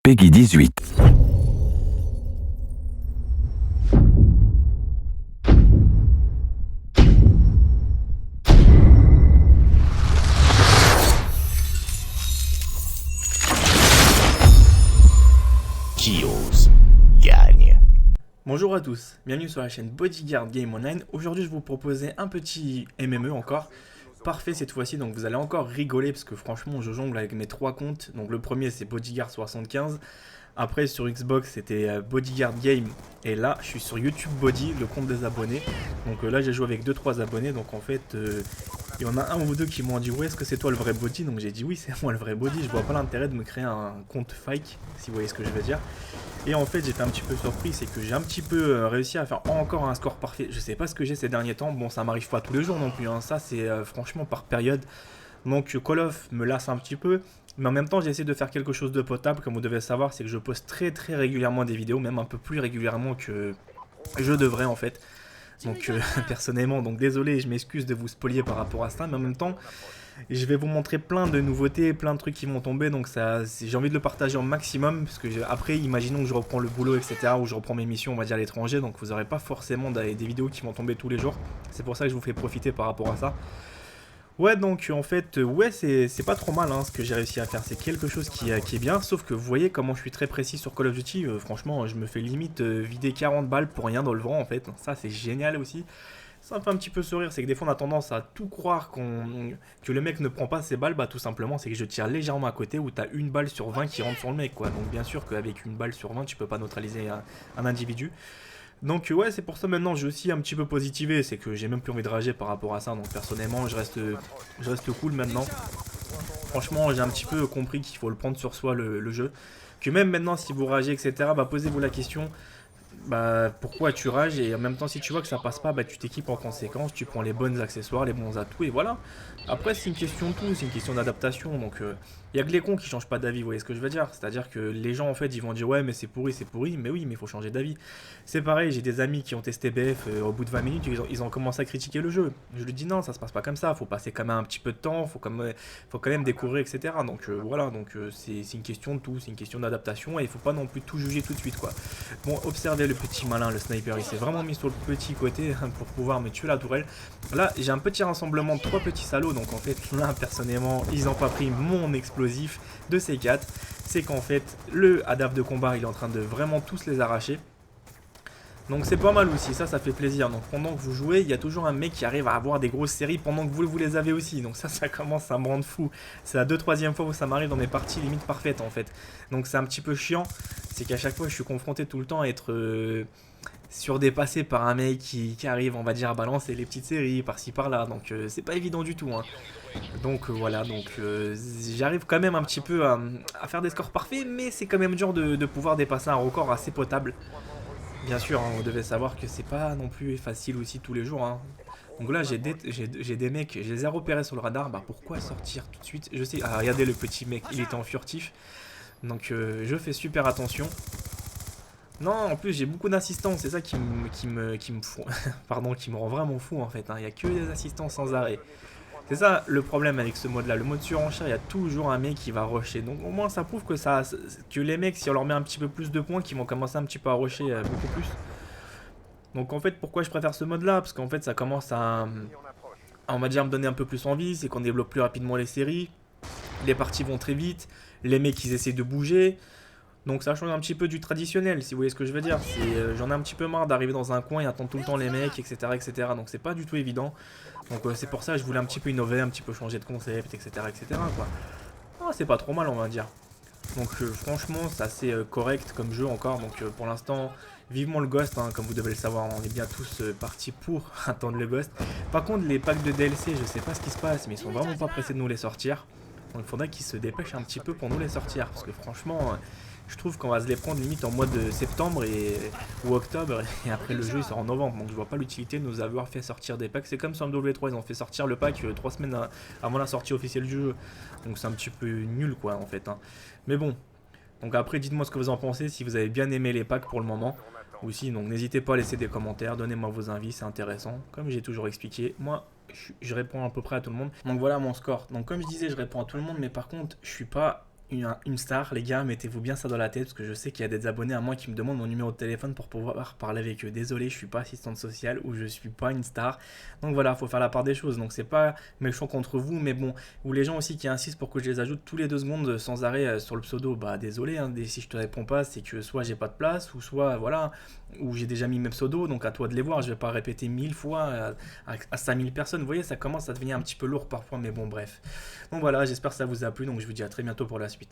Peggy 18. Qui ose gagne. Bonjour à tous, bienvenue sur la chaîne Bodyguard Game Online. Aujourd'hui je vais vous proposer un petit MME encore. Parfait cette fois-ci, donc vous allez encore rigoler parce que franchement je jongle avec mes trois comptes. Donc le premier c'est Bodyguard 75. Après sur Xbox c'était Bodyguard Game. Et là je suis sur YouTube Body, le compte des abonnés. Donc là j'ai joué avec 2-3 abonnés. Donc en fait il y en a un ou deux qui m'ont dit ouais est-ce que c'est toi le vrai Body. Donc j'ai dit oui c'est moi le vrai Body. Je vois pas l'intérêt de me créer un compte fake, si vous voyez ce que je veux dire. Et en fait j'étais un petit peu surpris, c'est que j'ai un petit peu réussi à faire encore un score parfait. Je sais pas ce que j'ai ces derniers temps, bon ça m'arrive pas tous les jours non plus, hein. Ça c'est franchement par période. Donc Call of me lasse un petit peu, mais en même temps j'essaie de faire quelque chose de potable. Comme vous devez le savoir, c'est que je poste très régulièrement des vidéos, même un peu plus régulièrement que je devrais en fait. Donc personnellement, donc désolé, je m'excuse de vous spolier par rapport à ça, mais en même temps je vais vous montrer plein de nouveautés, plein de trucs qui vont tomber, donc ça, j'ai envie de le partager au maximum, parce que après, imaginons que je reprends le boulot, etc., ou je reprends mes missions, on va dire à l'étranger, donc vous n'aurez pas forcément des vidéos qui vont tomber tous les jours. C'est pour ça que je vous fais profiter par rapport à ça. Ouais, donc en fait, ouais, c'est pas trop mal hein, ce que j'ai réussi à faire, c'est quelque chose qui est bien, sauf que vous voyez comment je suis très précis sur Call of Duty, franchement, je me fais limite vider 40 balles pour rien dans le vent en fait, ça c'est génial aussi. Ça me fait un petit peu sourire, c'est que des fois on a tendance à tout croire que le mec ne prend pas ses balles, bah tout simplement c'est que je tire légèrement à côté où t'as une balle sur 20 qui rentre sur le mec quoi. Donc bien sûr qu'avec une balle sur 20 tu peux pas neutraliser un individu. Donc ouais c'est pour ça maintenant j'ai aussi un petit peu positivé, c'est que j'ai même plus envie de rager par rapport à ça. Donc personnellement je reste cool maintenant. Franchement j'ai un petit peu compris qu'il faut le prendre sur soi le jeu. Que même maintenant si vous ragez etc, bah posez-vous la question. Bah pourquoi tu rages, et en même temps si tu vois que ça passe pas, bah tu t'équipes en conséquence, tu prends les bons accessoires, les bons atouts et voilà. Après c'est une question de tout, c'est une question d'adaptation, donc y a que les cons qui changent pas d'avis, vous voyez ce que je veux dire. C'est à dire que les gens en fait ils vont dire ouais mais c'est pourri, mais oui mais il faut changer d'avis. C'est pareil, j'ai des amis qui ont testé BF, au bout de 20 minutes ils ont commencé à critiquer le jeu. Je lui dis non ça se passe pas comme ça, faut passer quand même un petit peu de temps, faut quand même découvrir etc. Donc voilà, donc c'est une question de tout, c'est une question d'adaptation et il faut pas non plus tout juger tout de suite quoi. Bon, observez le petit malin, le sniper, il s'est vraiment mis sur le petit côté pour pouvoir me tuer la tourelle. Là, j'ai un petit rassemblement de 3 petits salauds, donc en fait, là, personnellement, ils n'ont pas pris mon explosif de C4. C'est qu'en fait, le hadaf de combat, il est en train de vraiment tous les arracher. Donc c'est pas mal aussi, ça fait plaisir. Donc pendant que vous jouez, il y a toujours un mec qui arrive à avoir des grosses séries pendant que vous les avez aussi. Donc ça commence à me rendre fou. C'est la 2-3e fois où ça m'arrive dans mes parties limite parfaites en fait. Donc c'est un petit peu chiant. C'est qu'à chaque fois je suis confronté tout le temps à être surdépassé par un mec qui arrive, on va dire, à balancer les petites séries par-ci par-là. Donc c'est pas évident du tout hein. Donc voilà, donc j'arrive quand même un petit peu à faire des scores parfaits, mais c'est quand même dur de pouvoir dépasser un record assez potable. Bien sûr, hein, vous devez savoir que c'est pas non plus facile aussi tous les jours. Hein. Donc là, j'ai des mecs, je les ai repérés sur le radar. Bah pourquoi sortir tout de suite? Je sais. Ah, regardez le petit mec, il était en furtif. Donc je fais super attention. Non, en plus j'ai beaucoup d'assistants, c'est ça qui me fout. Pardon, qui me rend vraiment fou en fait. Hein. Il n'y a que des assistants sans arrêt. C'est ça le problème avec ce mode là, le mode surenchère, il y a toujours un mec qui va rusher. Donc au moins ça prouve que les mecs, si on leur met un petit peu plus de points, qu'ils vont commencer un petit peu à rusher beaucoup plus. Donc en fait pourquoi je préfère ce mode là, parce qu'en fait ça commence on va dire me donner un peu plus envie, c'est qu'on débloque plus rapidement les séries, les parties vont très vite, les mecs ils essaient de bouger. Donc ça change un petit peu du traditionnel, si vous voyez ce que je veux dire. J'en ai un petit peu marre d'arriver dans un coin et attendre tout le temps les mecs, etc. Donc c'est pas du tout évident. Donc c'est pour ça que je voulais un petit peu innover, un petit peu changer de concept, etc. quoi. Ah, c'est pas trop mal on va dire. Donc franchement c'est assez correct comme jeu encore. Donc pour l'instant, vivement le Ghost, hein, comme vous devez le savoir, on est bien tous partis pour attendre le Ghost. Par contre les packs de DLC, je sais pas ce qui se passe, mais ils sont vraiment pas pressés de nous les sortir. Donc il faudrait qu'ils se dépêchent un petit peu pour nous les sortir. Parce que franchement... je trouve qu'on va se les prendre limite en mois de septembre ou octobre, et après le jeu il sort en novembre, donc je vois pas l'utilité de nous avoir fait sortir des packs. C'est comme sur MW3, ils ont fait sortir le pack 3 semaines avant la sortie officielle du jeu, donc c'est un petit peu nul quoi en fait hein. Mais bon, donc après dites-moi ce que vous en pensez, si vous avez bien aimé les packs pour le moment, ou si, donc n'hésitez pas à laisser des commentaires, donnez-moi vos avis, c'est intéressant, comme j'ai toujours expliqué, moi je réponds à peu près à tout le monde. Donc voilà mon score, donc comme je disais je réponds à tout le monde, mais par contre je suis pas une star, les gars, mettez-vous bien ça dans la tête, parce que je sais qu'il y a des abonnés à moi qui me demandent mon numéro de téléphone pour pouvoir parler avec eux. Désolé, je suis pas assistante sociale ou je suis pas une star. Donc voilà, faut faire la part des choses. Donc c'est pas méchant contre vous, mais bon, ou les gens aussi qui insistent pour que je les ajoute tous les 2 secondes sans arrêt sur le pseudo, bah désolé, hein, si je te réponds pas, c'est que soit j'ai pas de place, ou soit voilà, ou j'ai déjà mis mes pseudos, donc à toi de les voir, je vais pas répéter 1000 fois à 5000 personnes, vous voyez, ça commence à devenir un petit peu lourd parfois, mais bon bref. Donc voilà, j'espère que ça vous a plu, donc je vous dis à très bientôt pour la suite.